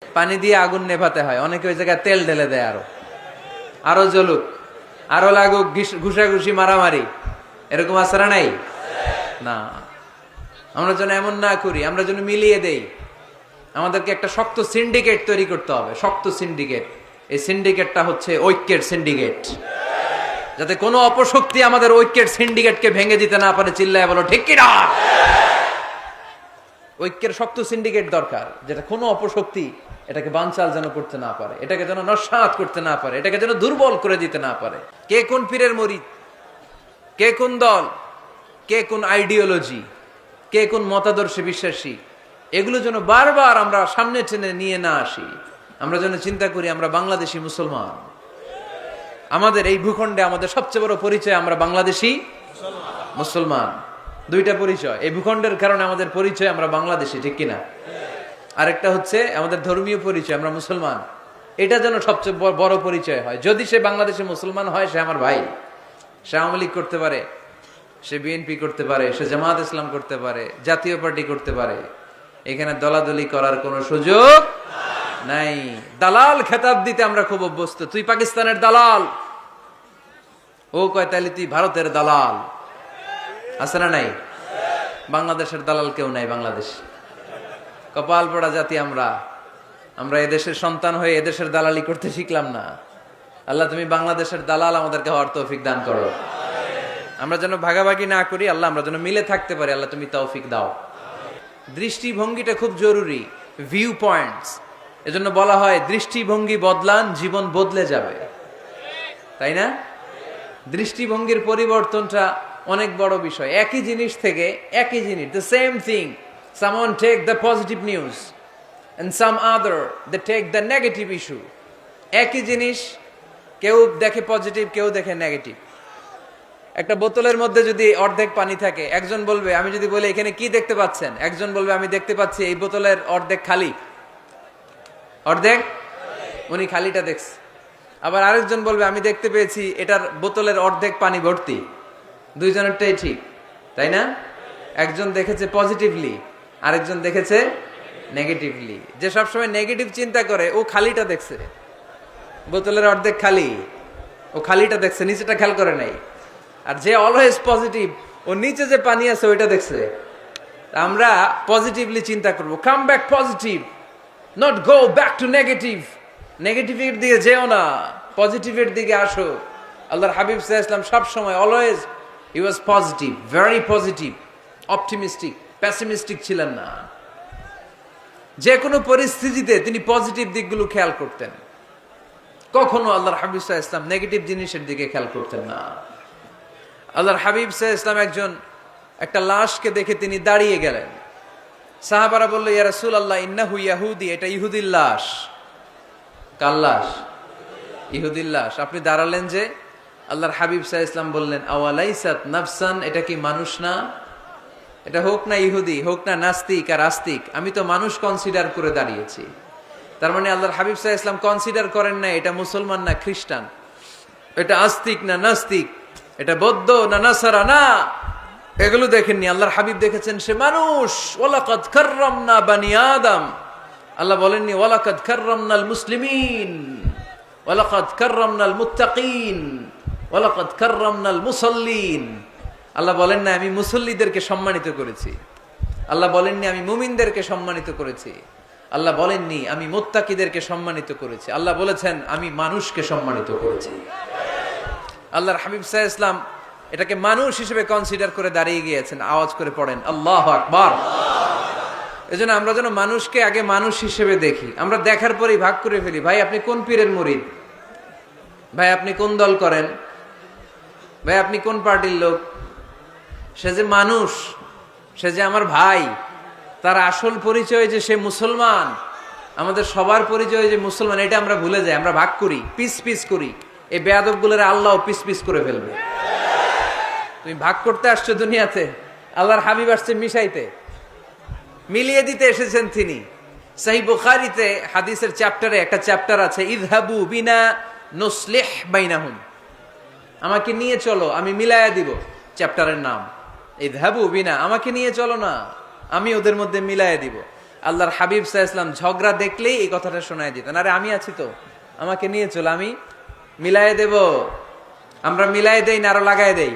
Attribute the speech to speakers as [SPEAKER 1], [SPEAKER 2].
[SPEAKER 1] পানি দিয়ে আগুন নেভাতে হয়, অনেকে ওই জায়গায় তেল ঢেলে দেয়, আরো জ্বলুক, আরো লাগুক, ঘুষাঘুষি মারামারি, এরকম আসারা নাই না। আমরা যেন এমন না করি, আমরা যেন মিলিয়ে দেই। আমাদেরকে একটা শক্ত সিন্ডিকেট তৈরি করতে হবে, শক্ত সিন্ডিকেট। এই সিন্ডিকেটটা হচ্ছে ঐক্যের সিন্ডিকেট, যাতে কোনো অপশক্তি আমাদের ঐক্যের সিন্ডিকেটকে ভেঙে দিতে না পারে। চিল্লায় বলো ঠিক কি না? ঐক্যের শক্ত সিন্ডিকেট দরকার, যেটা কোনো অপশক্তি এটাকে বানচাল যেন করতে না পারে, এটাকে যেন নস্যাৎ করতে না পারে, এটাকে যেন দুর্বল করে দিতে না পারে। কে কোন পীরের মুরিদ, কে কোন দল, কে কোন আইডিওলজি, কে কোন মতাদর্শে বিশ্বাসী, এগুলো যেন বারবার আমরা সামনে টেনে নিয়ে না আসি। আমরা যেন চিন্তা করি আমরা বাংলাদেশি মুসলমান। আমাদের এই ভূখণ্ডে আমাদের সবচেয়ে বড় পরিচয় আমরা বাংলাদেশি মুসলমান। দুইটা পরিচয় এই ভূখণ্ডের কারণে আমাদের পরিচয় আমরা বাংলাদেশি, ঠিক কিনা? আরেকটা হচ্ছে আমাদের ধর্মীয় পরিচয়, আমরা মুসলমান। এটা যেন সবচেয়ে বড় পরিচয় হয়। যদি সে বাংলাদেশে মুসলমান হয়, সে আমার ভাই। সে আওয়ামী লীগ করতে পারে, সে বিএনপি করতে পারে, সে জামাত ইসলাম করতে পারে, জাতীয় পার্টি করতে পারে, এখানে দলাদলি করার কোনো সুযোগ নাই। দালাল খেতাব দিতে আমরা খুব অভ্যস্ত। তুই পাকিস্তানের দালাল, ও কয় তাহলে তুই ভারতের দালাল। আছে না নাই? বাংলাদেশের দালাল কেউ নাই। বাংলাদেশ কপাল পড়া জাতি আমরা। আমরা এদেশের সন্তান হয়ে এদেশের দালালি করতে শিখলাম না। আল্লাহ তুমি বাংলাদেশের দালাল আমাদেরকে হওয়ার তৌফিক দান করো। আমরা যেন ভাগাভাগি না করি, আল্লাহ আমরা যেন মিলে থাকতে পারি, আল্লাহ তুমি তৌফিক দাও। দৃষ্টিভঙ্গিটা খুব জরুরি, ভিউ পয়েন্টস। এজন্য বলা হয় দৃষ্টিভঙ্গি বদলান, জীবন বদলে যাবে, তাই না? দৃষ্টিভঙ্গির পরিবর্তনটা অনেক বড় বিষয়। একই জিনিস থেকে, একই জিনিস, the same thing, someone take the positive news and some other they take the negative issue. একই জিনিস কেউ দেখে পজিটিভ, কেউ দেখে নেগেটিভ। একটা বোতলের মধ্যে যদি অর্ধেক পানি থাকে, একজন বলবে, আমি যদি বলি এখানে কি দেখতে পাচ্ছেন, একজন বলবে আমি দেখতে পাচ্ছি এই বোতলের অর্ধেক খালি, অর্ধেক, উনি খালিটা দেখছে। আবার আরেকজন বলবে আমি দেখতে পেয়েছি এটার বোতলের অর্ধেক পানি ভর্তি। দুইজনেরটাই ঠিক, তাই না? একজন দেখেছে পজিটিভলি, আরেকজন দেখেছে নেগেটিভলি। যে সবসময় নেগেটিভ চিন্তা করে ও খালিটা দেখছে, বোতলের অর্ধেক খালি, ও খালিটা দেখছে, নিচেটা খেয়াল করে নাই। আর যে অলওয়েজ পজিটিভ, ও নিচে যে পানি আছে ওইটা দেখছে। আমরা পজিটিভলি চিন্তা করবো, come back positive, not go back to negative. নেগেটিভের দিকে যেও না, পজিটিভের দিকে আসো। আল্লাহর হাবিব সাল্লাল্লাহু আলাইহি ওয়াসাল্লাম সব সময় অলওয়েজ হি ওয়াজ positive, very positive, optimistic, pessimistic ছিলেন না। যে কোনো পরিস্থিতিতে তিনি পজিটিভ দিকগুলো খেয়াল করতেন। কখনো আল্লাহর হাবিব সাল্লাল্লাহু আলাইহি ওয়াসাল্লাম নেগেটিভ জিনিসের দিকে খেয়াল করতেন না। আল্লাহর হাবিব সাল্লাল্লাহু আলাইহি ওয়াসাল্লাম একজন একটা লাশকে দেখে তিনি দাঁড়িয়ে গেলেন। সাহাবারা বলল, ইয়া রাসূলুল্লাহ ইন্নাহু ইয়াহুদি, এটা ইহুদির লাশ। কার লাশ? ইহুদির লাশ। আপনি দাঁড়ালেন যে? আল্লাহর হাবিব সাল্লাল্লাহু আলাইহি ওয়াসাল্লাম বললেন, আওয়ালাইসাত নাফসান, এটা কি মানুষ না? এটা হোক না ইহুদি, হোক না নাস্তিক আর আস্তিক, আমি তো মানুষ কনসিডার করে দাঁড়িয়েছি। তার মানে আল্লাহর হাবিব সাল্লাল্লাহু আলাইহি ওয়াসাল্লাম কনসিডার করেন না এটা মুসলমান না খ্রিস্টান, এটা আস্তিক না নাস্তিক, এটা বৌদ্ধ না নাসারা, না, এগুলো দেখেননি। আল্লাহর হাবিব দেখেছেন সে মানুষ। ওয়ালাকাদ কাররামনা বানি আদম। আল্লাহ বলেননি ওয়ালাকাদ কাররামনাল মুসলিমিন, ওয়ালাকাদ কাররামনাল মুত্তাকিন, ওয়ালাকাদ কাররামনাল মুসাল্লিন। আল্লাহ বলেন না আমি মুসল্লিদেরকে সম্মানিত করেছি। আল্লাহ বলেননি আমি মুমিনদেরকে সম্মানিত করেছি। আল্লাহ বলেননি আমি মুত্তাকিদেরকে সম্মানিত করেছি। আল্লাহ বলেছেন আমি মানুষকে সম্মানিত করেছি। আল্লাহর হাবিব সাল্লাল্লাহু আলাইহি ওয়াসাল্লাম এটাকে মানুষ হিসেবে কনসিডার করে দাঁড়িয়ে গিয়েছেন। আওয়াজ করে পড়েন আল্লাহু আকবার। এজন্য আমরা যেন মানুষকে আগে মানুষ হিসেবে দেখি। আমরা দেখার পরেই ভাগ করে ফেলি, ভাই আপনি কোন পীরের মুরিদ, ভাই আপনি কোন দল করেন, ভাই আপনি কোন পার্টির লোক। সে যে মানুষ, সে যে আমার ভাই, তার আসল পরিচয় যে সে মুসলমান। আমাদের সবার পরিচয় যে মুসলমান, এটা আমরা ভুলে যাই। আমরা ভাগ করি, পিস পিস করি। এই বেয়াদবগুলোর আল্লাহ পিস পিস করে ফেলবে। তুমি ভাগ করতে আসছো দুনিয়াতে, আল্লাহর হাবিব আসছে মিশাইতে, মিলিয়ে দিতে এসেছেন তিনি। সহিহ বুখারীতে হাদিসের চ্যাপ্টারে একটা চ্যাপ্টার আছে, ইযহাবু বিনা নুসলিহ বাইনাহুম, আমাকে নিয়ে চলো আমি মিলায়া দিব। চ্যাপ্টারের নাম ইযহাবু বিনা, আমাকে নিয়ে চলো না আমি ওদের মধ্যে মিলায়া দিব। আল্লাহর হাবিব সাল্লাল্লাহু আলাইহি ওয়াসাল্লাম ঝগড়া দেখলেই এই কথাটা শোনায় দিতেন, আরে আমি আছি তো, আমাকে নিয়ে চল, আমি মিলায়ে দেব। আমরা মিলায়ে দেই না আরো লাগায় দেই?